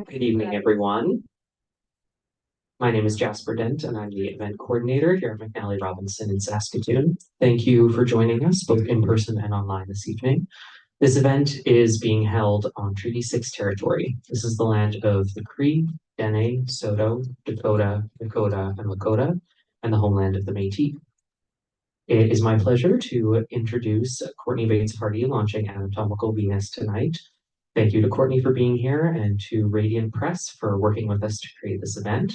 Good evening, everyone. My name is Jasper Dent, and I'm the event coordinator here at McNally Robinson in Saskatoon. Thank you for joining us both in person and online this evening. This event is being held on Treaty 6 territory. This is the land of the Cree, Dene, Saulteaux, Dakota, Nakota, and Lakota, and the homeland of the Métis. It is my pleasure to introduce Courtney Bates-Hardy launching Anatomical Venus tonight. Thank you to Courtney for being here and to Radiant Press for working with us to create this event.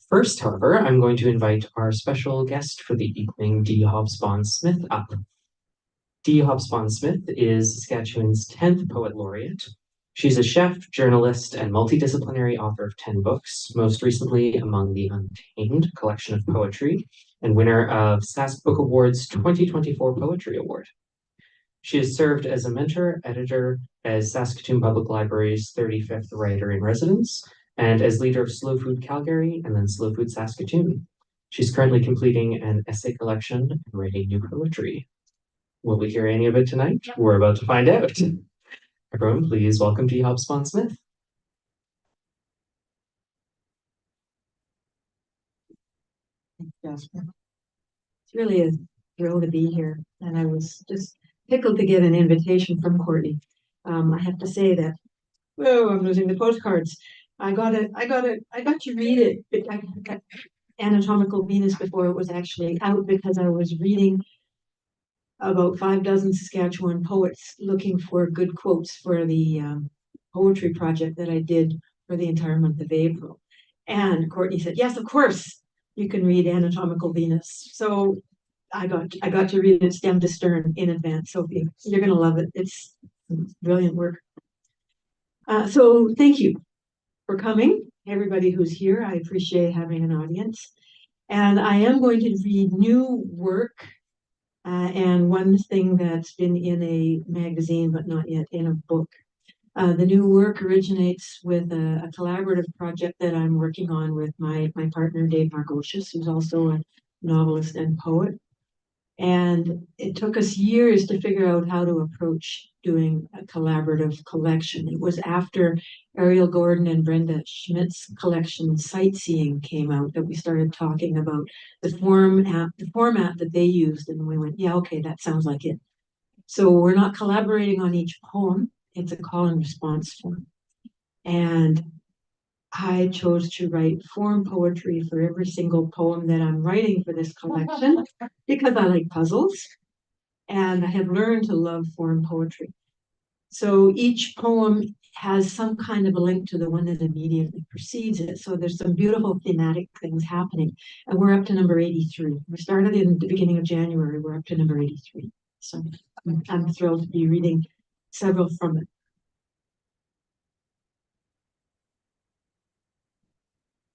First, however, I'm going to invite our special guest for the evening, D. Hobsbawn-Smith, up. D. Hobsbawn-Smith is Saskatchewan's 10th Poet Laureate. She's a chef, journalist, and multidisciplinary author of 10 books, most recently among the Untamed collection of poetry, and winner of Sask Book Award's 2024 Poetry Award. She has served as a mentor, editor, as Saskatoon Public Library's 35th Writer-in-Residence, and as leader of Slow Food Calgary and then Slow Food Saskatoon. She's currently completing an essay collection and writing new poetry. Will we hear any of it tonight? We're about to find out. Everyone, please welcome D. Hobsbawn-Smith. Thanks, Jasper. It's really a thrill to be here, and I was just tickled to get an invitation from Courtney. I have to say that, whoa, I'm losing the postcards. I got to read it. I got Anatomical Venus before it was actually out because I was reading about 6 Saskatchewan poets looking for good quotes for the poetry project that I did for the entire month of April. And Courtney said, yes, of course, you can read Anatomical Venus. So I got to read it stem to stern in advance. So you're going to love it. It's brilliant work. So thank you for coming, everybody who's here. I appreciate having an audience. And I am going to read new work and one thing that's been in a magazine, but not yet in a book. The new work originates with a collaborative project that I'm working on with my partner, Dave Margocius, who's also a novelist and poet. And it took us years to figure out how to approach doing a collaborative collection. It was after Ariel Gordon and Brenda Schmidt's collection Sightseeing came out that we started talking about the format that they used, and we went, yeah, okay, that sounds like it. So we're not collaborating on each poem, it's a call and response form. And I chose to write form poetry for every single poem that I'm writing for this collection because I like puzzles and I have learned to love form poetry. So each poem has some kind of a link to the one that immediately precedes it. So there's some beautiful thematic things happening. And we're up to number 83. We started in the beginning of January. We're up to number 83. So I'm thrilled to be reading several from it.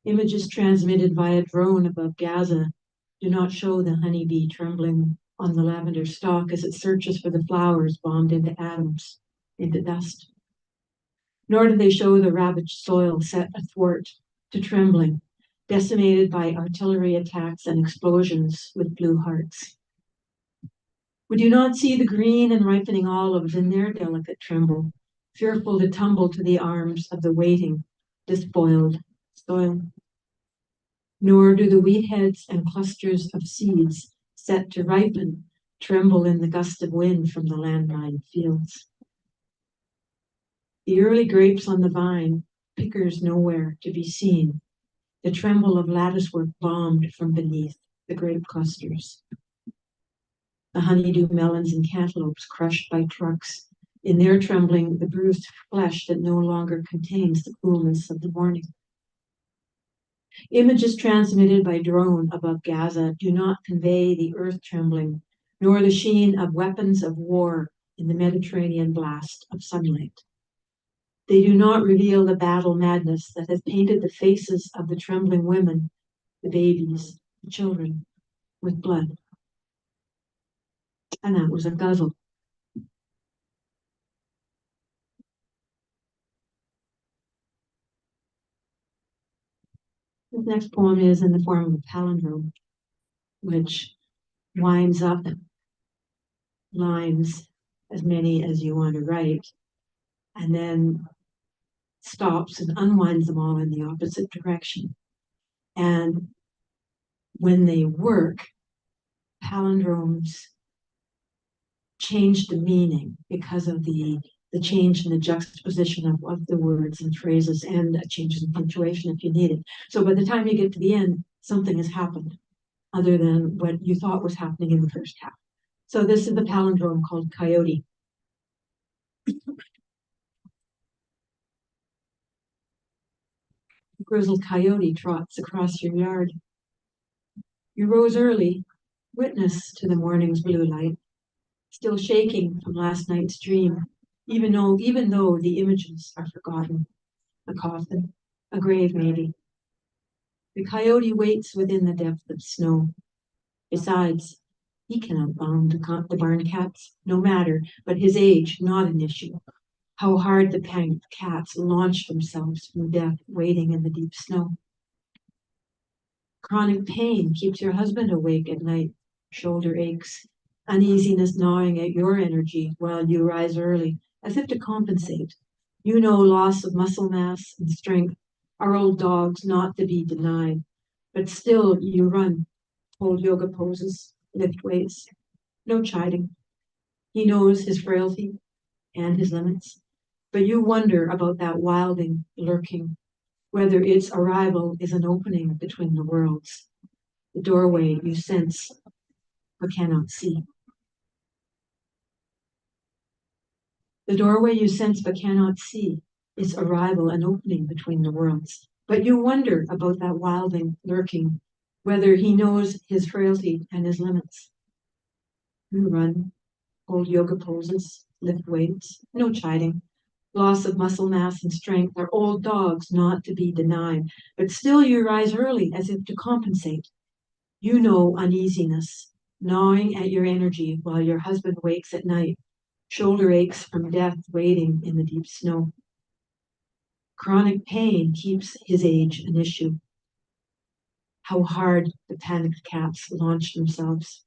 Images transmitted via drone above Gaza do not show the honeybee trembling on the lavender stalk as it searches for the flowers bombed into atoms, into dust. Nor do they show the ravaged soil set athwart to trembling, decimated by artillery attacks and explosions with blue hearts. We do not see the green and ripening olives in their delicate tremble, fearful to tumble to the arms of the waiting, despoiled soil. Nor do the wheat heads and clusters of seeds set to ripen tremble in the gust of wind from the landmined fields. The early grapes on the vine, pickers nowhere to be seen, the tremble of latticework bombed from beneath the grape clusters. The honeydew melons and cantaloupes crushed by trucks, in their trembling the bruised flesh that no longer contains the coolness of the morning. Images transmitted by drone above Gaza do not convey the earth trembling, nor the sheen of weapons of war in the Mediterranean blast of sunlight. They do not reveal the battle madness that has painted the faces of the trembling women, the babies, the children, with blood. And that was a ghazal. This next poem is in the form of a palindrome, which winds up lines, as many as you want to write, and then stops and unwinds them all in the opposite direction. And when they work, palindromes change the meaning because of the change in the juxtaposition of the words and phrases, and a change in punctuation if you need it. So by the time you get to the end, something has happened other than what you thought was happening in the first half. So this is the palindrome called coyote. A grizzled coyote trots across your yard. You rose early, witness to the morning's blue light, still shaking from last night's dream, even though the images are forgotten. A coffin, a grave maybe. The coyote waits within the depth of snow. Besides, he cannot bound the barn cats, no matter, but his age, not an issue. How hard the panicked cats launch themselves from death, waiting in the deep snow. Chronic pain keeps your husband awake at night, shoulder aches, uneasiness gnawing at your energy while you rise early, as if to compensate. You know loss of muscle mass and strength are old dogs not to be denied, but still you run, hold yoga poses, lift weights, no chiding. He knows his frailty and his limits, but you wonder about that wilding lurking, whether its arrival is an opening between the worlds, the doorway you sense but cannot see. The doorway you sense but cannot see, its arrival an opening between the worlds. But you wonder about that wilding lurking, whether he knows his frailty and his limits. You run, hold yoga poses, lift weights, no chiding. Loss of muscle mass and strength are old dogs not to be denied, but still you rise early as if to compensate. You know uneasiness, gnawing at your energy while your husband wakes at night, shoulder aches from death waiting in the deep snow. Chronic pain keeps his age an issue. How hard the panicked cats launch themselves.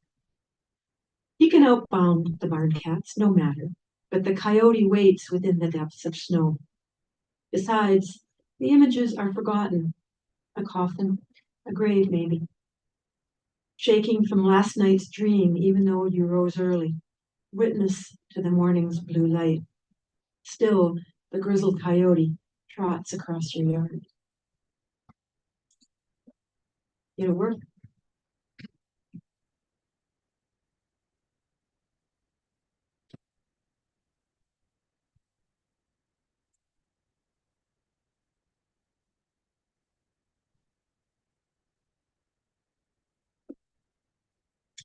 He can outbound the barn cats, no matter, but the coyote waits within the depths of snow. Besides, the images are forgotten. A coffin, a grave maybe. Shaking from last night's dream, even though you rose early, witness to the morning's blue light. Still, the grizzled coyote trots across your yard. It'll work.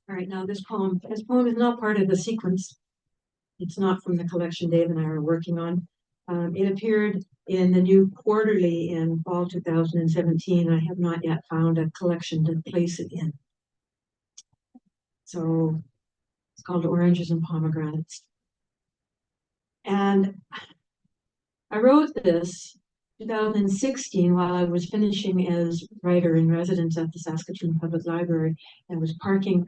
All right, now this poem is not part of the sequence. It's not from the collection Dave and I are working on. It appeared in the new quarterly in fall 2017. I have not yet found a collection to place it in. So it's called Oranges and Pomegranates. And I wrote this 2016 while I was finishing as writer in residence at the Saskatoon Public Library, and was parking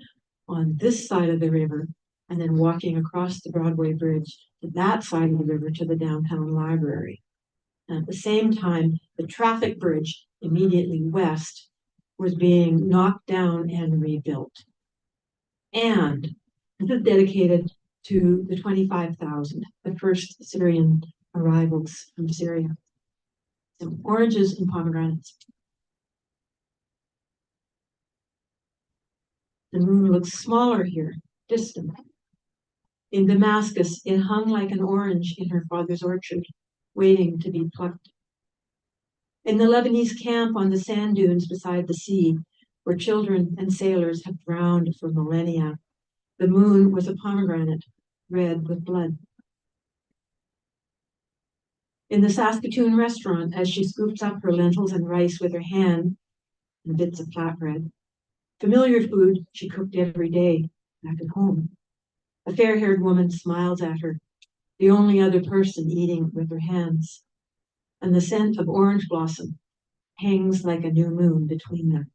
on this side of the river and then walking across the Broadway Bridge to that side of the river to the downtown library. And at the same time, the traffic bridge immediately west was being knocked down and rebuilt. And this is dedicated to the 25,000, the first Syrian arrivals from Syria. So oranges and pomegranates. The moon looks smaller here, distant. In Damascus, it hung like an orange in her father's orchard, waiting to be plucked. In the Lebanese camp on the sand dunes beside the sea, where children and sailors have drowned for millennia, the moon was a pomegranate, red with blood. In the Saskatoon restaurant, as she scoops up her lentils and rice with her hand and bits of flatbread, familiar food she cooked every day back at home. A fair-haired woman smiles at her, the only other person eating with her hands, and the scent of orange blossom hangs like a new moon between them.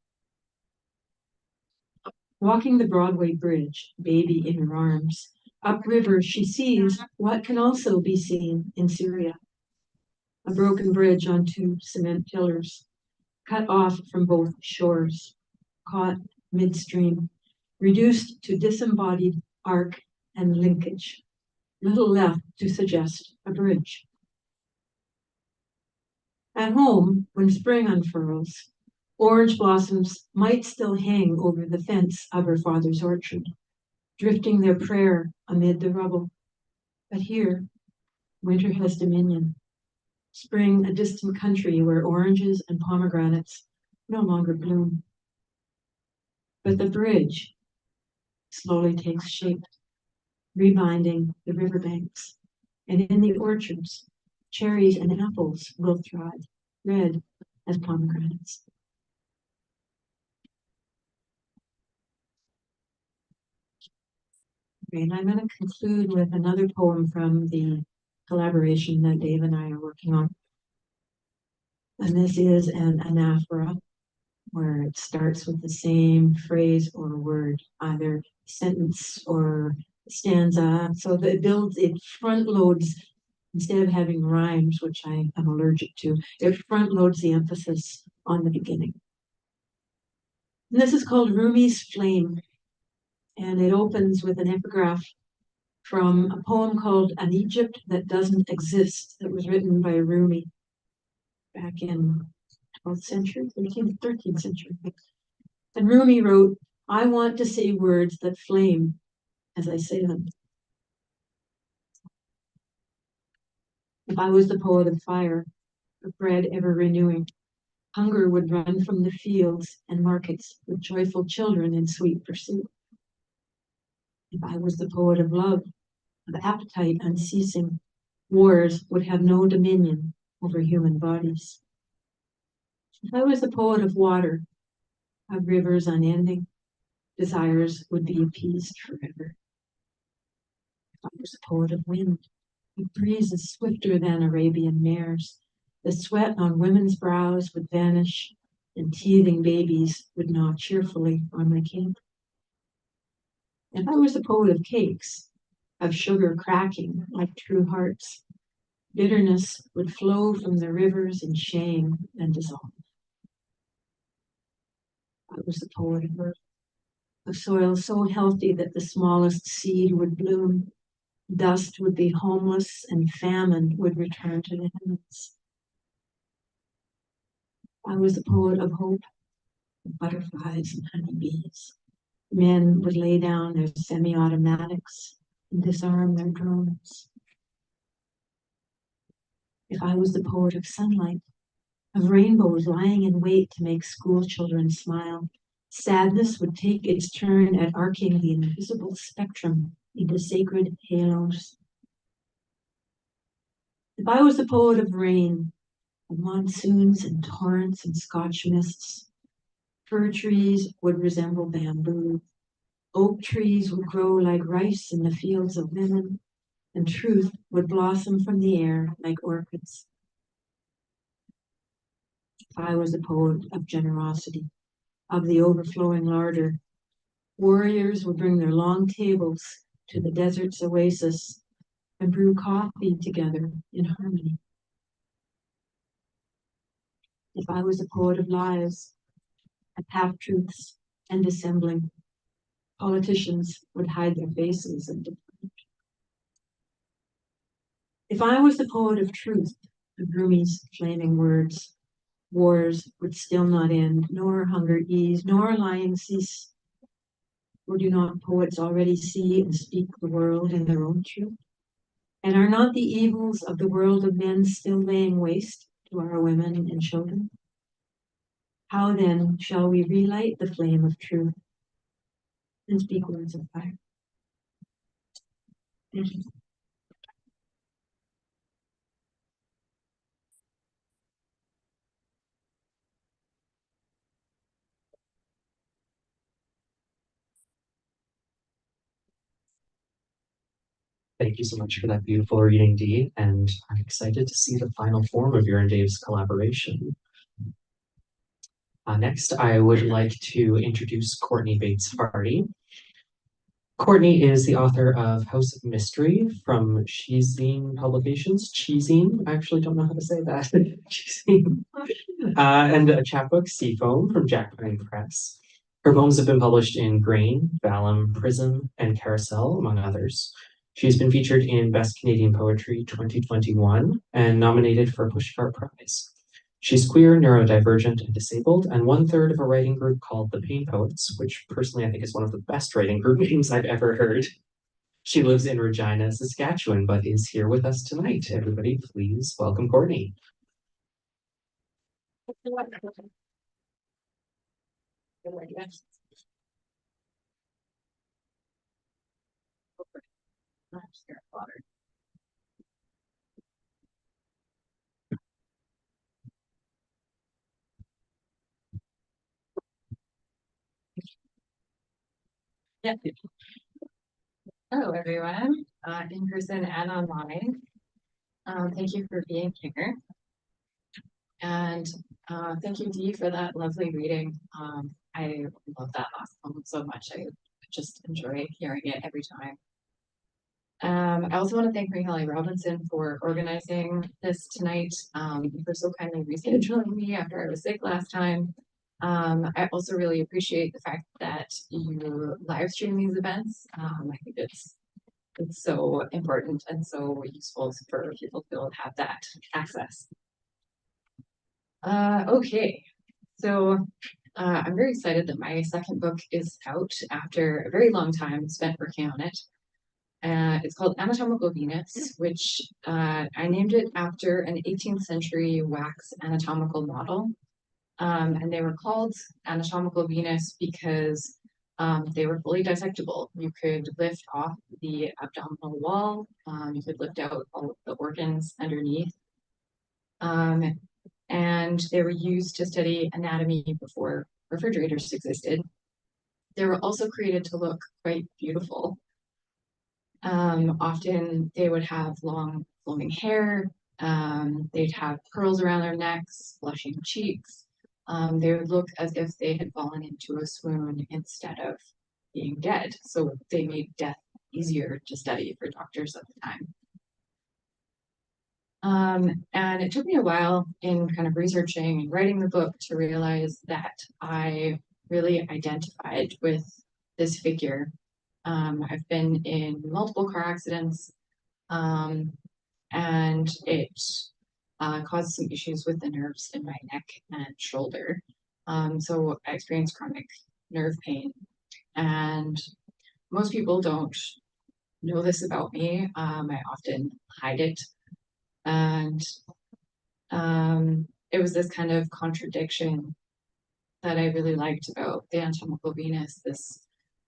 Walking the Broadway Bridge, baby in her arms, Upriver, she sees what can also be seen in Syria. A broken bridge on two cement pillars, cut off from both shores, caught midstream, reduced to disembodied arc and linkage, little left to suggest a bridge. At home, when spring unfurls, orange blossoms might still hang over the fence of her father's orchard, drifting their prayer amid the rubble. But here, winter has dominion. Spring, a distant country where oranges and pomegranates no longer bloom. But the bridge slowly takes shape, rebinding the riverbanks. And in the orchards, cherries and apples will thrive, red as pomegranates. Okay, and I'm going to conclude with another poem from the collaboration that Dave and I are working on. And this is an anaphora, where it starts with the same phrase or word, either sentence or stanza. So that it front loads, instead of having rhymes, which I am allergic to, it front loads the emphasis on the beginning. And this is called Rumi's Flame. And it opens with an epigraph from a poem called An Egypt That Doesn't Exist, that was written by Rumi back in 12th century, 13th century. And Rumi wrote, I want to say words that flame as I say them. If I was the poet of fire, of bread ever renewing, hunger would run from the fields and markets with joyful children in sweet pursuit. If I was the poet of love, of appetite unceasing, wars would have no dominion over human bodies. If I was the poet of water, of rivers unending, desires would be appeased forever. If I was the poet of wind, with breezes swifter than Arabian mares, the sweat on women's brows would vanish, and teething babies would gnaw cheerfully on my cape. If I was the poet of cakes, of sugar cracking like true hearts, bitterness would flow from the rivers in shame and dissolve. I was the poet of earth, of soil so healthy that the smallest seed would bloom, dust would be homeless, and famine would return to the heavens. I was the poet of hope, of butterflies and honeybees. Men would lay down their semi-automatics and disarm their drones. If I was the poet of sunlight, of rainbows lying in wait to make school children smile, sadness would take its turn at arcing the invisible spectrum into sacred halos. If I was the poet of rain, of monsoons and torrents and Scotch mists, fir trees would resemble bamboo, oak trees would grow like rice in the fields of women, and truth would blossom from the air like orchids. If I was a poet of generosity, of the overflowing larder, warriors would bring their long tables to the desert's oasis and brew coffee together in harmony. If I was a poet of lies, of half-truths and dissembling, politicians would hide their faces and depart. If I was the poet of truth, of Rumi's flaming words, wars would still not end, nor hunger ease, nor lying cease. Or do not poets already see and speak the world in their own truth? And are not the evils of the world of men still laying waste to our women and children? How then shall we relight the flame of truth and speak words of fire? Thank you. Thank you so much for that beautiful reading, Dee, and I'm excited to see the final form of your and Dave's collaboration. Next, I would like to introduce Courtney Bates-Hardy. Courtney is the author of House of Mystery from ChiZine Publications. ChiZine, I actually don't know how to say that. ChiZine. And a chapbook, Seafoam, from JackPine Press. Her poems have been published in Grain, Vallum, PRISM, and CAROUSEL, among others. She's been featured in Best Canadian Poetry 2021 and nominated for a Pushcart Prize. She's queer, neurodivergent, and disabled, and one-third of a writing group called the Pain Poets, which personally I think is one of the best writing group names I've ever heard. She lives in Regina, Saskatchewan, but is here with us tonight. Everybody, please welcome Courtney. Yeah. Hello, everyone, in person and online. Thank you for being here. And thank you, Dee, for that lovely reading. I love that last poem so much. I just enjoy hearing it every time. I also want to thank Macaulay Robinson for organizing this tonight, for so kindly rescheduling me after I was sick last time. I also really appreciate the fact that you live stream these events. I think it's so important and so useful for people to be able to have that access. Okay, so I'm very excited that my second book is out after a very long time spent working on it. It's called Anatomical Venus, which I named it after an 18th century wax anatomical model. And they were called Anatomical Venus because they were fully dissectable. You could lift off the abdominal wall, you could lift out all of the organs underneath. And they were used to study anatomy before refrigerators existed. They were also created to look quite beautiful. Often they would have long flowing hair, they'd have pearls around their necks, blushing cheeks. They would look as if they had fallen into a swoon instead of being dead. So they made death easier to study for doctors at the time. And it took me a while in kind of researching and writing the book to realize that I really identified with this figure. I've been in multiple car accidents, and it caused some issues with the nerves in my neck and shoulder. So I experienced chronic nerve pain, and most people don't know this about me. I often hide it, and it was this kind of contradiction that I really liked about the Anatomical Venus, this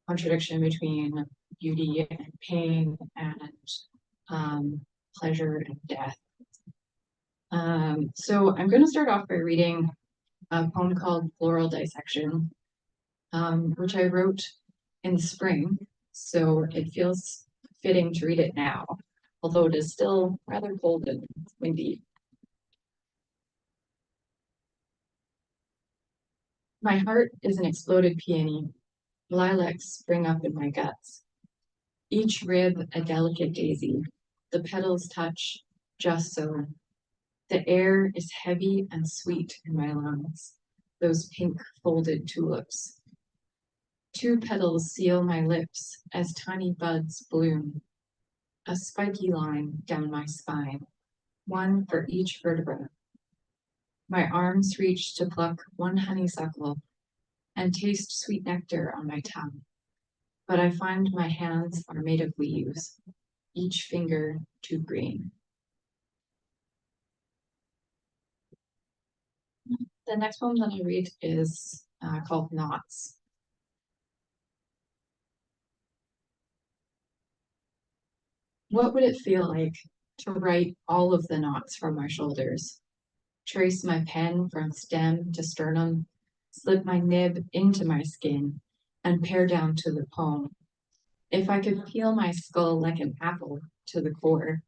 contradiction between beauty and pain and pleasure and death. So I'm going to start off by reading a poem called Floral Dissection, which I wrote in the spring, so it feels fitting to read it now, although it is still rather cold and windy. My heart is an exploded peony. Lilacs spring up in my guts. Each rib a delicate daisy. The petals touch just so. The air is heavy and sweet in my lungs. Those pink folded tulips. Two petals seal my lips as tiny buds bloom. A spiky line down my spine, one for each vertebra. My arms reach to pluck one honeysuckle and taste sweet nectar on my tongue. But I find my hands are made of leaves, each finger too green. The next poem that I read is called Knots. What would it feel like to write all of the knots from my shoulders? Trace my pen from stem to sternum, slip my nib into my skin, and pare down to the poem. If I could peel my skull like an apple to the core,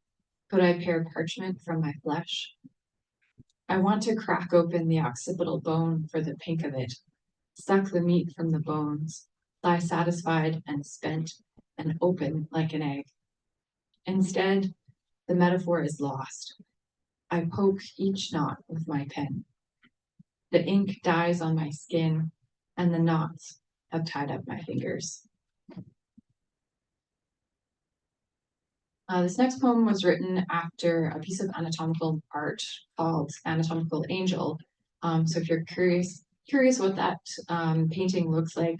could I pare parchment from my flesh? I want to crack open the occipital bone for the pink of it, suck the meat from the bones, lie satisfied and spent, and open like an egg. Instead, the metaphor is lost. I poke each knot with my pen. The ink dies on my skin, and the knots have tied up my fingers. This next poem was written after a piece of anatomical art called Anatomical Angel. So if you're curious what that painting looks like,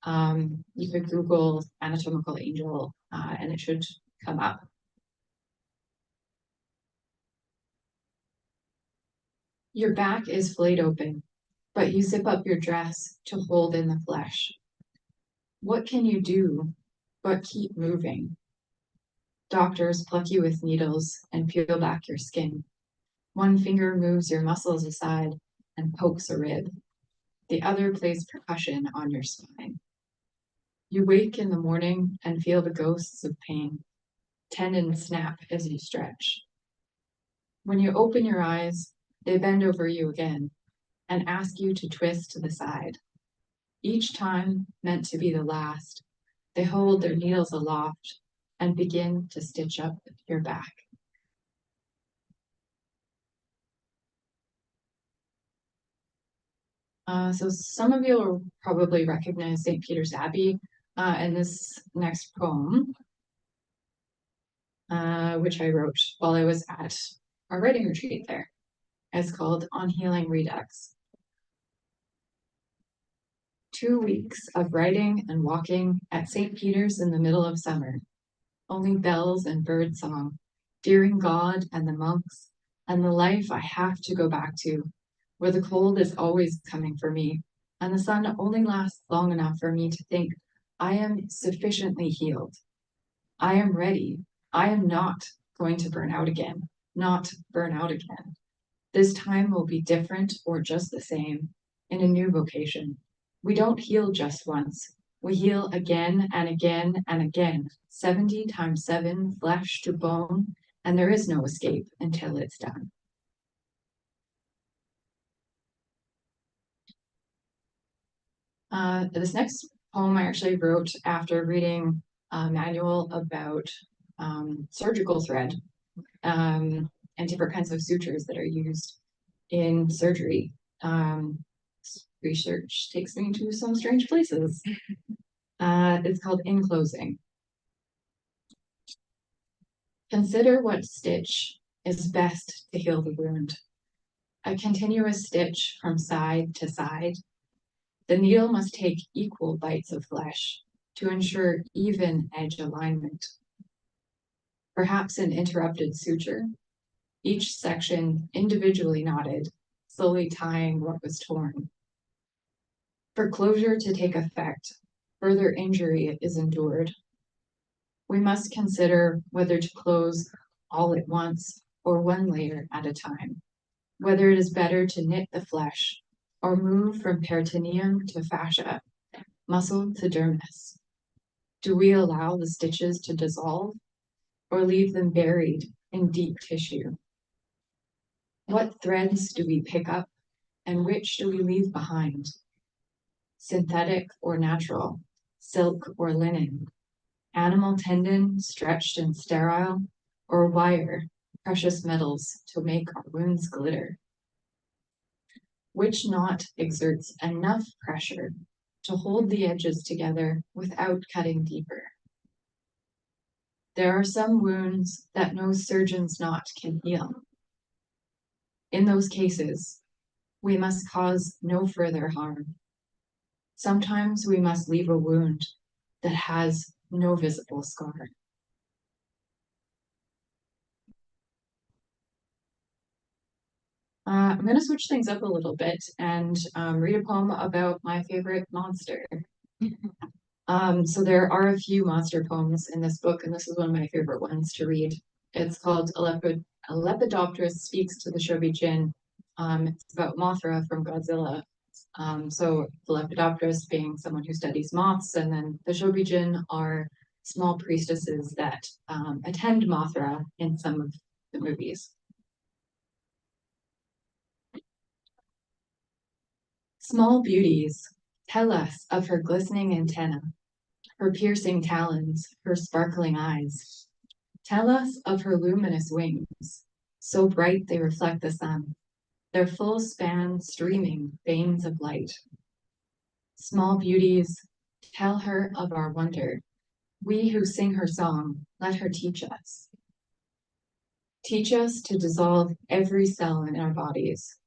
you could Google Anatomical Angel and it should come up. Your back is flayed open, but you zip up your dress to hold in the flesh. What can you do but keep moving? Doctors pluck you with needles and peel back your skin. One finger moves your muscles aside and pokes a rib. The other plays percussion on your spine. You wake in the morning and feel the ghosts of pain. Tendons snap as you stretch. When you open your eyes, they bend over you again and ask you to twist to the side. Each time meant to be the last, they hold their needles aloft and begin to stitch up your back. So some of you will probably recognize St. Peter's Abbey in this next poem, which I wrote while I was at our writing retreat there. It's called On Healing Redux. 2 weeks of writing and walking at St. Peter's in the middle of summer. Only bells and bird song, fearing God and the monks, and the life I have to go back to, where the cold is always coming for me, and the sun only lasts long enough for me to think I am sufficiently healed. I am ready. I am not going to burn out again, not burn out again. This time will be different or just the same in a new vocation. We don't heal just once. We heal again and again and again, 70 times 7, flesh to bone, and there is no escape until it's done. This next poem I actually wrote after reading a manual about surgical thread and different kinds of sutures that are used in surgery. Research takes me to some strange places. It's called In Closing. Consider what stitch is best to heal the wound. A continuous stitch from side to side. The needle must take equal bites of flesh to ensure even edge alignment. Perhaps an interrupted suture, each section individually knotted, slowly tying what was torn. For closure to take effect, further injury is endured. We must consider whether to close all at once or one layer at a time, whether it is better to knit the flesh or move from peritoneum to fascia, muscle to dermis. Do we allow the stitches to dissolve or leave them buried in deep tissue? What threads do we pick up and which do we leave behind? Synthetic or natural, silk or linen, animal tendon stretched and sterile, or wire, precious metals to make our wounds glitter? Which knot exerts enough pressure to hold the edges together without cutting deeper? There are some wounds that no surgeon's knot can heal. In those cases, we must cause no further harm. Sometimes we must leave a wound that has no visible scar. I'm going to switch things up a little bit and read a poem about my favorite monster. So there are a few monster poems in this book, and this is one of my favorite ones to read. It's called A Lepidopterist Speaks to the Shobijin. It's about Mothra from Godzilla. So the Lepidopterist being someone who studies moths, and then the Shobijin are small priestesses that attend Mothra in some of the movies. Small beauties, tell us of her glistening antenna. her piercing talons, her sparkling eyes. Tell us of her luminous wings, so bright they reflect the sun, their full span streaming veins of light. Small beauties, tell her of our wonder. We who sing her song, let her teach us. Teach us to dissolve every cell in our bodies.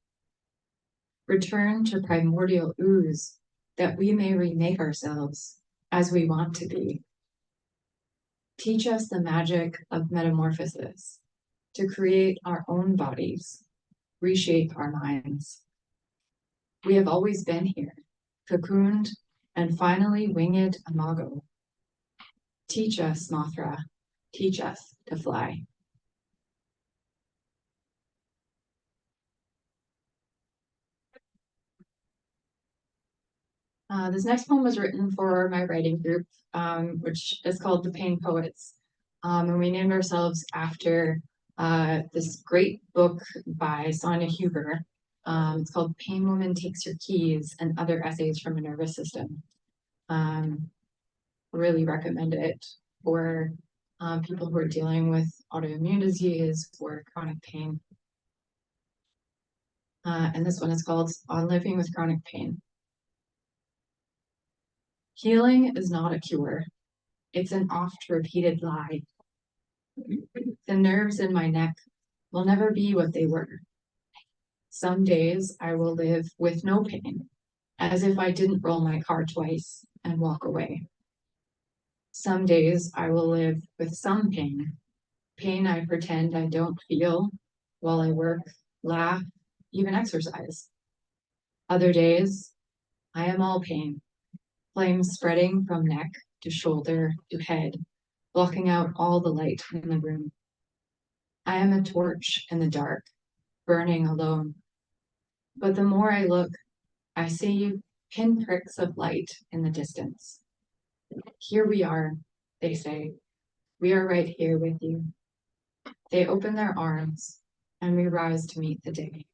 Return to primordial ooze, that we may remake ourselves as we want to be. Teach us the magic of metamorphosis, to create our own bodies, reshape our minds. We have always been here, cocooned, and finally winged imago. Teach us, Mothra, teach us to fly. This next poem was written for my writing group, which is called The Pain Poets. And we named ourselves after this great book by Sonia Huber. It's called Pain Woman Takes Your Keys and Other Essays from a Nervous System. Really recommend it for people who are dealing with autoimmune disease or chronic pain. And this one is called On Living with Chronic Pain. Healing is not a cure. It's an oft-repeated lie. The nerves in my neck will never be what they were. Some days I will live with no pain, as if I didn't roll my car twice and walk away. Some days I will live with some pain, pain I pretend I don't feel while I work, laugh, even exercise. Other days, I am all pain, flames spreading from neck to shoulder to head, blocking out all the light in the room. I am a torch in the dark, burning alone. But the more I look, I see pinpricks of light in the distance. Here we are, they say. We are right here with you. They open their arms, and we rise to meet the day.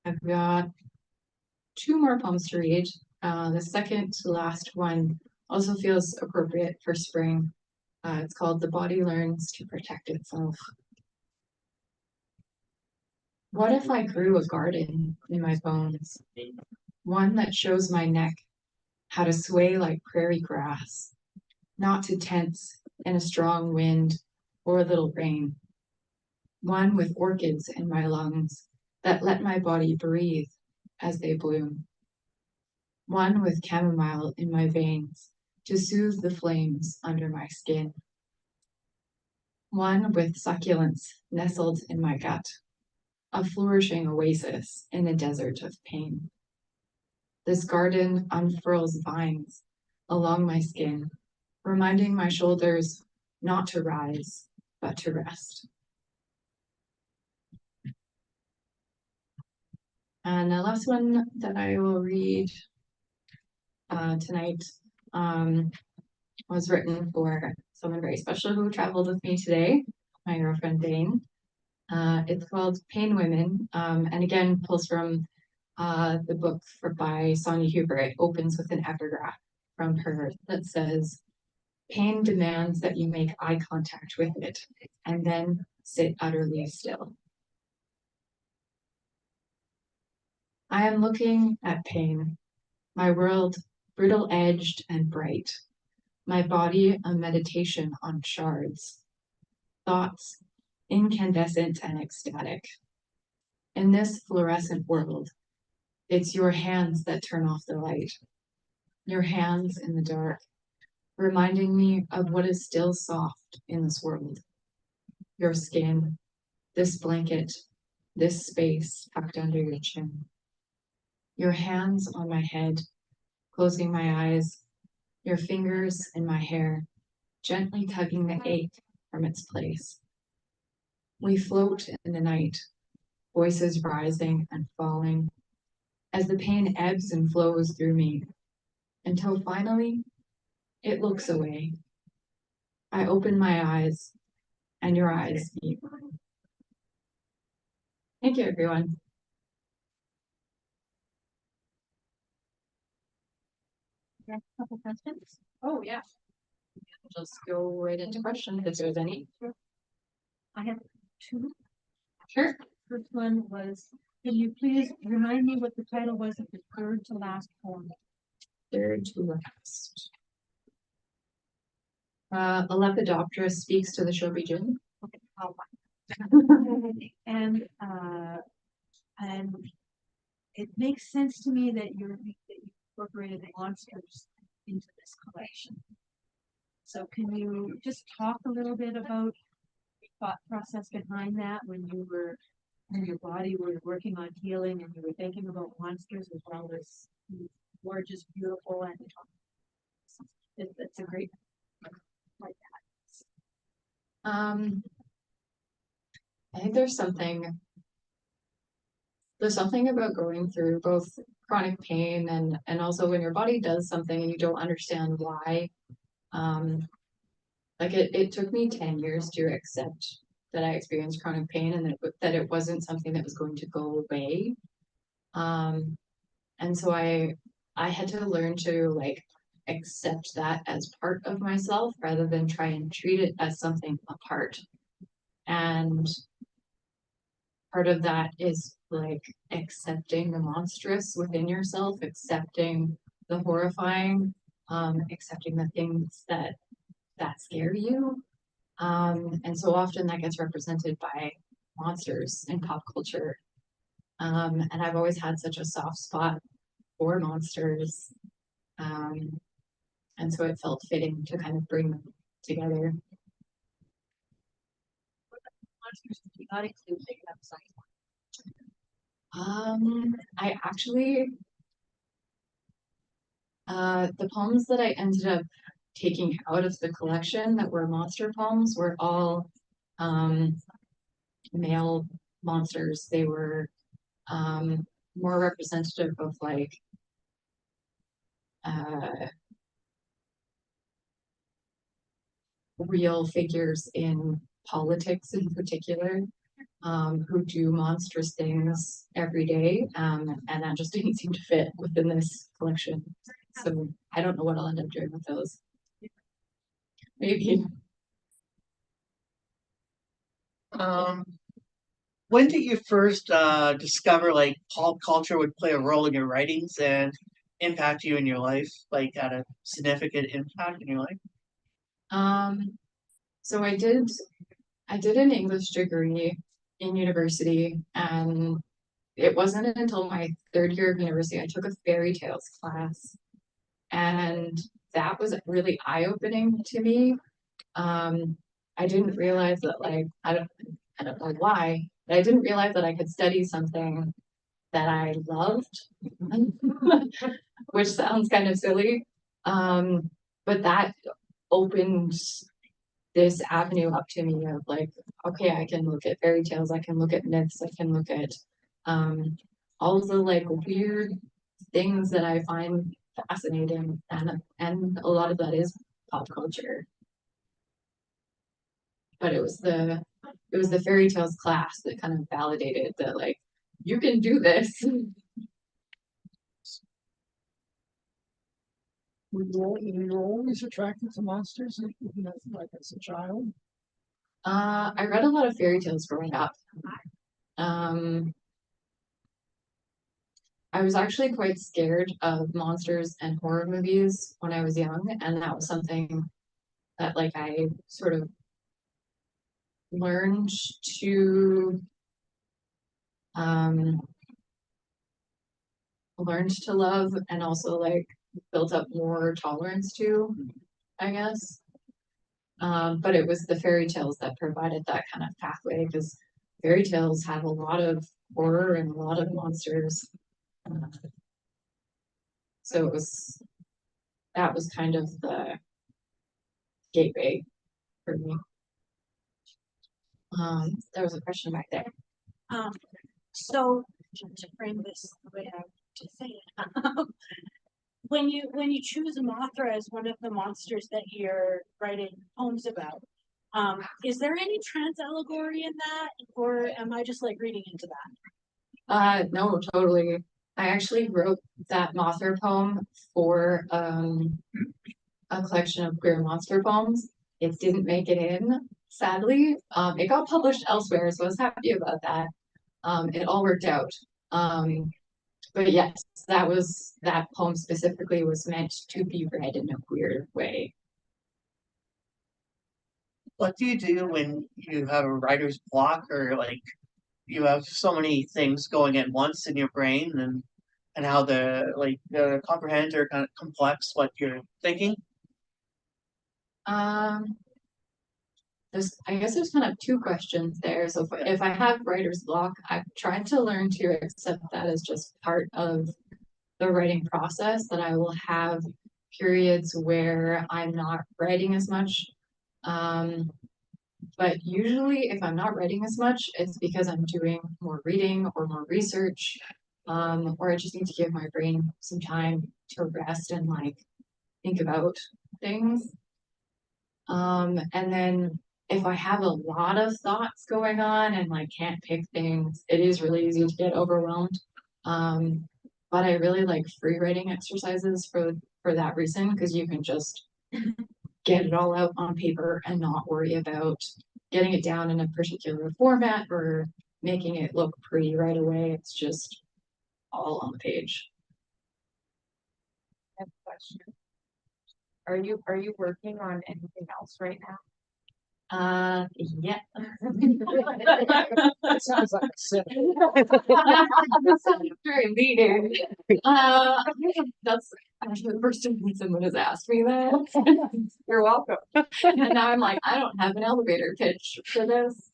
I've got 2 more poems to read. The second to last one also feels appropriate for spring. It's called The Body Learns to Protect Itself. What if I grew a garden in my bones? One that shows my neck how to sway like prairie grass, not to tense in a strong wind or a little rain. One with orchids in my lungs that let my body breathe as they bloom. One with chamomile in my veins to soothe the flames under my skin. One with succulents nestled in my gut, a flourishing oasis in a desert of pain. This garden unfurls vines along my skin, reminding my shoulders not to rise, but to rest. And the last one that I will read tonight was written for someone very special who traveled with me today, my girlfriend Dane. It's called Pain Women, and again pulls from the book by Sonia Huber. It opens with an epigraph from her that says, "Pain demands that you make eye contact with it, and then sit utterly still." I am looking at pain, my world brittle-edged and bright, my body a meditation on shards, thoughts incandescent and ecstatic. In this fluorescent world, it's your hands that turn off the light, your hands in the dark, reminding me of what is still soft in this world. Your skin, this blanket, this space tucked under your chin. Your hands on my head, closing my eyes, your fingers in my hair, gently tugging the ache from its place. We float in the night, voices rising and falling, as the pain ebbs and flows through me, until finally it looks away. I open my eyes, and your eyes meet mine. Thank you, everyone. Yeah, a couple questions. Oh, yeah. Just go right into questions if there's any. I have two. Sure. First one was, can you please remind me what the title was of the third to last poem? Third to last. A Lepidoptera speaks to the Shobijin. Okay, I'll and it makes sense to me that you incorporated monsters into this collection. So can you just talk a little bit about the thought process behind that when your body were working on healing and you were thinking about monsters as well as gorgeous, beautiful, and it's a great like I think there's something about going through both chronic pain and also when your body does something and you don't understand why. Like it took me 10 years to accept that I experienced chronic pain and that it wasn't something that was going to go away. And so I had to learn to like accept that as part of myself rather than try and treat it as something apart. And part of that is like accepting the monstrous within yourself, accepting the horrifying, accepting the things that scare you. And so often that gets represented by monsters in pop culture. And I've always had such a soft spot for monsters. And so it felt fitting to kind of bring them together. monsters do not include big outside. I actually, the poems that I ended up taking out of the collection that were monster poems were all male monsters. They were more representative of like real figures in politics in particular, who do monstrous things every day, and that just didn't seem to fit within this collection. So I don't know what I'll end up doing with those. Maybe. When did you first discover like pop culture would play a role in your writings and impact you in your life? Like had a significant impact in your life? So I did an English degree in university, and it wasn't until my third year of university I took a fairy tales class, and that was really eye-opening to me. I didn't realize that like I don't know why, but I didn't realize that I could study something that I loved, which sounds kind of silly. But that opened this avenue up to me of like, okay, I can look at fairy tales, I can look at myths, I can look at all the like weird things that I find fascinating, and a lot of that is pop culture. But it was the fairy tales class that kind of validated that like you can do this. Were you always attracted to monsters, like as a child? I read a lot of fairy tales growing up. I was actually quite scared of monsters and horror movies when I was young, and that was something that like I sort of learned to love and also like built up more tolerance to, I guess. But it was the fairy tales that provided that kind of pathway because fairy tales have a lot of horror and a lot of monsters. So that was kind of the gateway for me. There was a question back there. So to frame this the way I to say it, when you choose a Mothra as one of the monsters that you're writing poems about, is there any trans allegory in that, or am I just like reading into that? No, totally. I actually wrote that Mothra poem for a collection of queer monster poems. It didn't make it in, sadly. It got published elsewhere, so I was happy about that. It all worked out. But yes, that poem specifically was meant to be read in a queer way. What do you do when you have a writer's block, or like you have so many things going at once in your brain, and how the comprehend or kind of complex what you're thinking? Um, I guess there's kind of two questions there. So if I have writer's block, I've tried to learn to accept that as just part of the writing process, that I will have periods where I'm not writing as much. But usually if I'm not writing as much, it's because I'm doing more reading or more research, or I just need to give my brain some time to rest and like think about things. And then if I have a lot of thoughts going on and like can't pick things, it is really easy to get overwhelmed. But I really like free writing exercises for that reason, because you can just get it all out on paper and not worry about getting it down in a particular format or making it look pretty right away. It's just all on the page. I have a question. Are you working on anything else right now? Yeah. That sounds like a sin. That sounds very leading. That's actually the first time someone has asked me that. You're welcome. And now I'm like, I don't have an elevator pitch for this.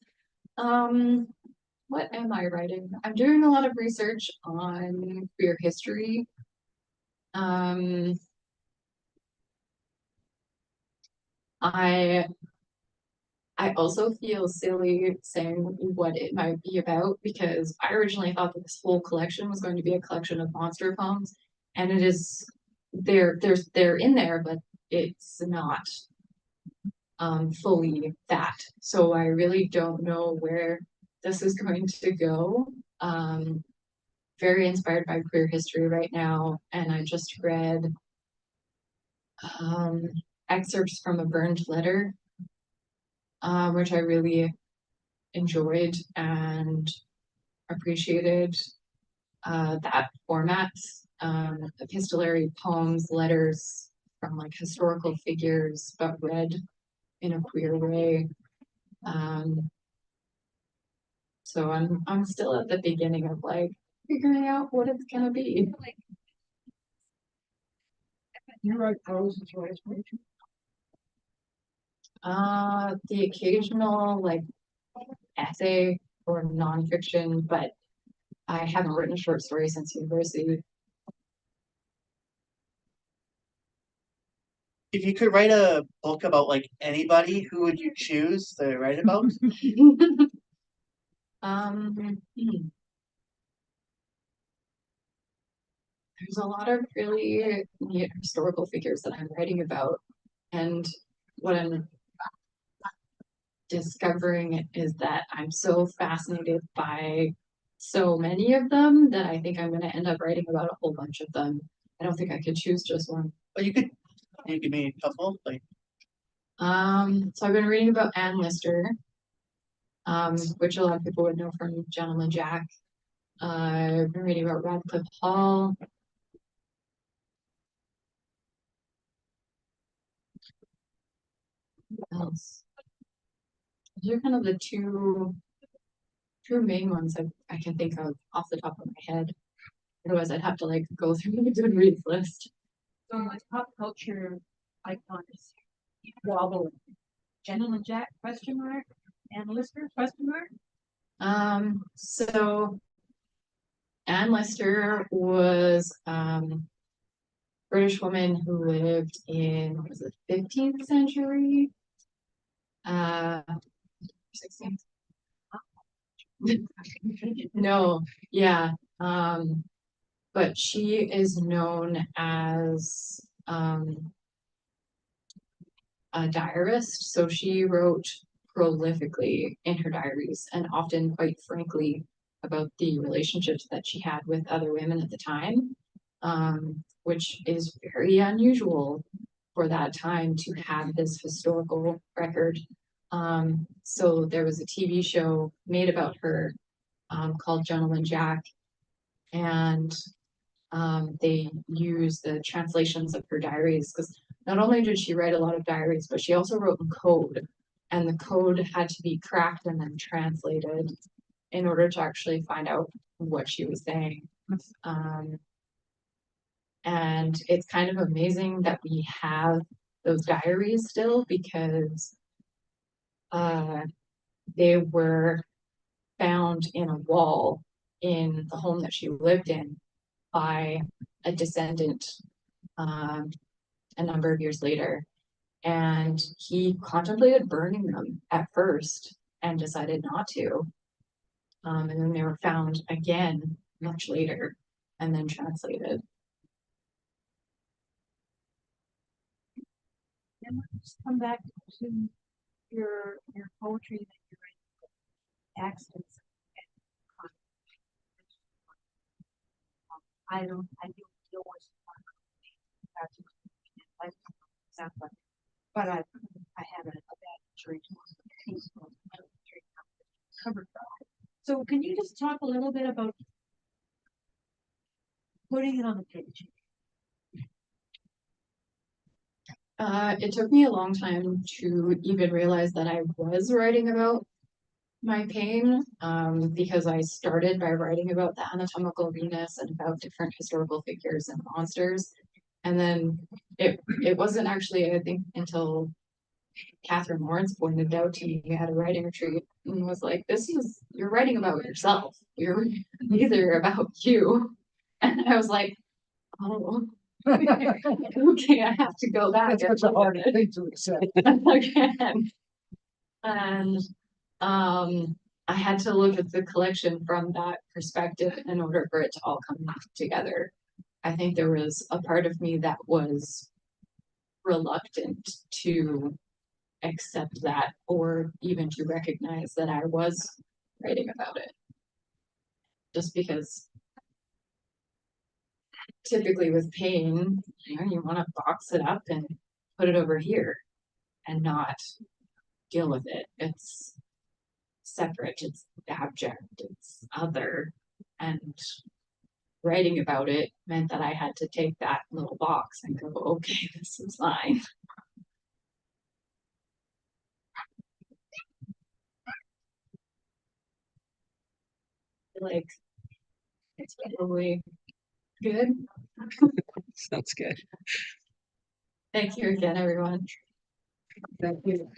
What am I writing? I'm doing a lot of research on queer history. I also feel silly saying what it might be about, because I originally thought that this whole collection was going to be a collection of monster poems, and it is they're in there, but it's not fully that. So I really don't know where this is going to go. Very inspired by queer history right now, and I just read excerpts from a burned letter, which I really enjoyed and appreciated. That format, epistolary poems, letters from like historical figures, but read in a queer way. So I'm still at the beginning of like figuring out what it's gonna be. You write prose as well as poetry? The occasional like essay or nonfiction, but I haven't written a short story since university. If you could write a book about like anybody, who would you choose to write about? There's a lot of really neat historical figures that I'm writing about, and what I'm discovering is that I'm so fascinated by so many of them that I think I'm going to end up writing about a whole bunch of them. I don't think I could choose just one. But you give me a couple, like So I've been reading about Anne Lister, which a lot of people would know from Gentleman Jack. I've been reading about Radcliffe Hall. What else? These are kind of the two main ones I can think of off the top of my head. Otherwise, I'd have to like go through the Goodreads list. So my pop culture icon is wobbling. Gentleman Jack, question mark, and Lister, question mark? So Anne Lister was British woman who lived in, what was it, 15th century? 16th. No, yeah. But she is known as a diarist, so she wrote prolifically in her diaries and often quite frankly about the relationships that she had with other women at the time, which is very unusual for that time to have this historical record. So there was a TV show made about her called Gentleman Jack, and they use the translations of her diaries, because not only did she write a lot of diaries, but she also wrote in code, and the code had to be cracked and then translated in order to actually find out what she was saying. And it's kind of amazing that we have those diaries still, because they were found in a wall in the home that she lived in by a descendant a number of years later. And he contemplated burning them at first and decided not to. And then they were found again much later and then translated. And let's come back to your poetry that you write, accents. I do deal with but I had a bad injury to covered. So can you just talk a little bit about putting it on the page? It took me a long time to even realize that I was writing about my pain, because I started by writing about the Anatomical Venus and about different historical figures and monsters. And then it wasn't actually, I think, until Catherine Lawrence pointed out to me at a writing retreat and was like, you're writing about yourself. You're neither about you. And I was like, oh, okay, I have to go back. That's such a hard thing to accept. Again. And I had to look at the collection from that perspective in order for it to all come together. I think there was a part of me that was reluctant to accept that, or even to recognize that I was writing about it. Just because typically with pain, you want to box it up and put it over here and not deal with it. It's separate, it's abject, it's other. And writing about it meant that I had to take that little box and go, okay, this is mine. Like, it's probably good. Sounds good. Thank you again, everyone. Thank you.